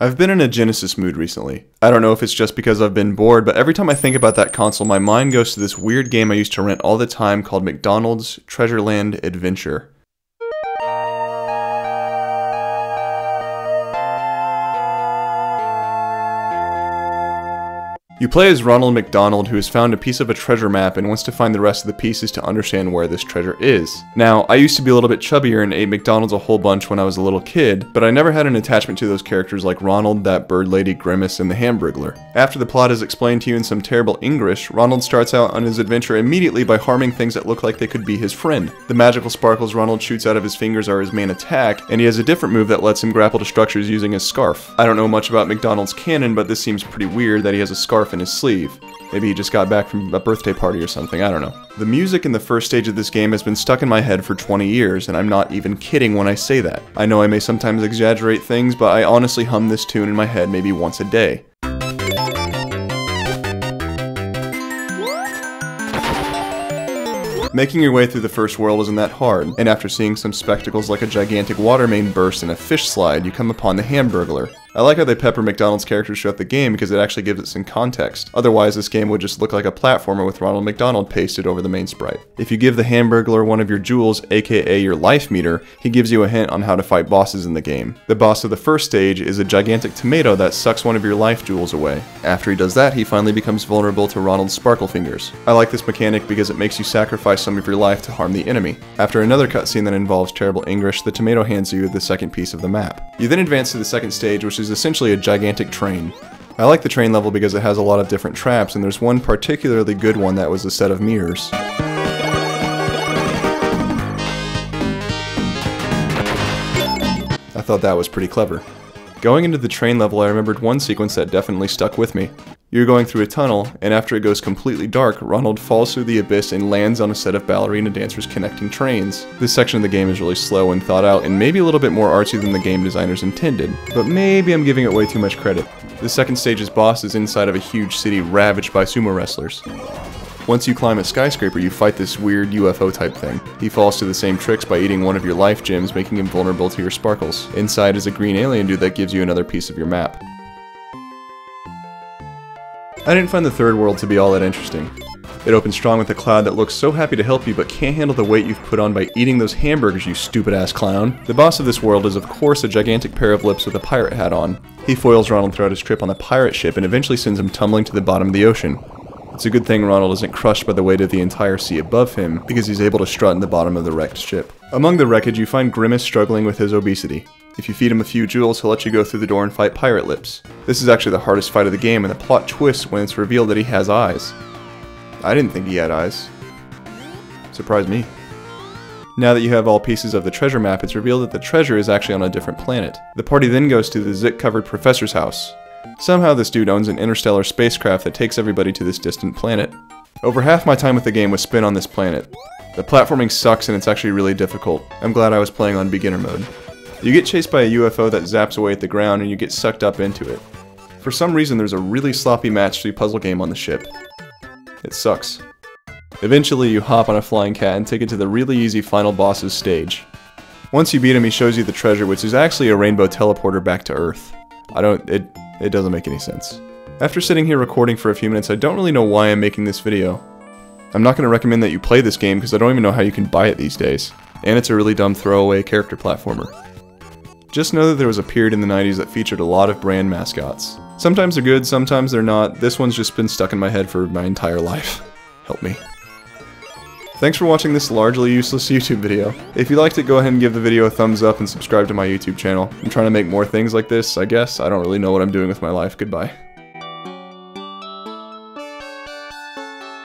I've been in a Genesis mood recently. I don't know if it's just because I've been bored, but every time I think about that console, my mind goes to this weird game I used to rent all the time called McDonald's Treasureland Adventure. You play as Ronald McDonald, who has found a piece of a treasure map and wants to find the rest of the pieces to understand where this treasure is. Now, I used to be a little bit chubbier and ate McDonald's a whole bunch when I was a little kid, but I never had an attachment to those characters like Ronald, that bird lady, Grimace, and the Hamburglar. After the plot is explained to you in some terrible English, Ronald starts out on his adventure immediately by harming things that look like they could be his friend. The magical sparkles Ronald shoots out of his fingers are his main attack, and he has a different move that lets him grapple to structures using his scarf. I don't know much about McDonald's canon, but this seems pretty weird that he has a scarf in his sleeve. Maybe he just got back from a birthday party or something, I don't know. The music in the first stage of this game has been stuck in my head for 20 years, and I'm not even kidding when I say that. I know I may sometimes exaggerate things, but I honestly hum this tune in my head maybe once a day. Making your way through the first world isn't that hard, and after seeing some spectacles like a gigantic water main burst and a fish slide, you come upon the Hamburglar. I like how they pepper McDonald's characters throughout the game because it actually gives it some context. Otherwise, this game would just look like a platformer with Ronald McDonald pasted over the main sprite. If you give the Hamburglar one of your jewels, aka your life meter, he gives you a hint on how to fight bosses in the game. The boss of the first stage is a gigantic tomato that sucks one of your life jewels away. After he does that, he finally becomes vulnerable to Ronald's sparkle fingers. I like this mechanic because it makes you sacrifice some of your life to harm the enemy. After another cutscene that involves terrible English, the tomato hands you the second piece of the map. You then advance to the second stage, which is essentially a gigantic train. I like the train level because it has a lot of different traps, and there's one particularly good one that was a set of mirrors. I thought that was pretty clever. Going into the train level, I remembered one sequence that definitely stuck with me. You're going through a tunnel, and after it goes completely dark, Ronald falls through the abyss and lands on a set of ballerina dancers connecting trains. This section of the game is really slow and thought out, and maybe a little bit more artsy than the game designers intended, but maybe I'm giving it way too much credit. The second stage's boss is inside of a huge city ravaged by sumo wrestlers. Once you climb a skyscraper, you fight this weird UFO type thing. He falls to the same tricks by eating one of your life gems, making him vulnerable to your sparkles. Inside is a green alien dude that gives you another piece of your map. I didn't find the third world to be all that interesting. It opens strong with a cloud that looks so happy to help you but can't handle the weight you've put on by eating those hamburgers, you stupid ass clown. The boss of this world is of course a gigantic pair of lips with a pirate hat on. He foils Ronald throughout his trip on the pirate ship and eventually sends him tumbling to the bottom of the ocean. It's a good thing Ronald isn't crushed by the weight of the entire sea above him, because he's able to strut in the bottom of the wrecked ship. Among the wreckage, you find Grimace struggling with his obesity. If you feed him a few jewels, he'll let you go through the door and fight Pirate Lips. This is actually the hardest fight of the game, and the plot twists when it's revealed that he has eyes. I didn't think he had eyes. Surprised me. Now that you have all pieces of the treasure map, it's revealed that the treasure is actually on a different planet. The party then goes to the Zik-covered professor's house. Somehow this dude owns an interstellar spacecraft that takes everybody to this distant planet. Over half my time with the game was spent on this planet. The platforming sucks and it's actually really difficult. I'm glad I was playing on beginner mode. You get chased by a UFO that zaps away at the ground and you get sucked up into it. For some reason there's a really sloppy match 3 puzzle game on the ship. It sucks. Eventually you hop on a flying cat and take it to the really easy final boss's stage. Once you beat him, he shows you the treasure, which is actually a rainbow teleporter back to Earth. It doesn't make any sense. After sitting here recording for a few minutes, I don't really know why I'm making this video. I'm not going to recommend that you play this game because I don't even know how you can buy it these days. And it's a really dumb throwaway character platformer. Just know that there was a period in the 90s that featured a lot of brand mascots. Sometimes they're good, sometimes they're not. This one's just been stuck in my head for my entire life. Help me. Thanks for watching this largely useless YouTube video. If you liked it, go ahead and give the video a thumbs up and subscribe to my YouTube channel. I'm trying to make more things like this, I guess. I don't really know what I'm doing with my life. Goodbye.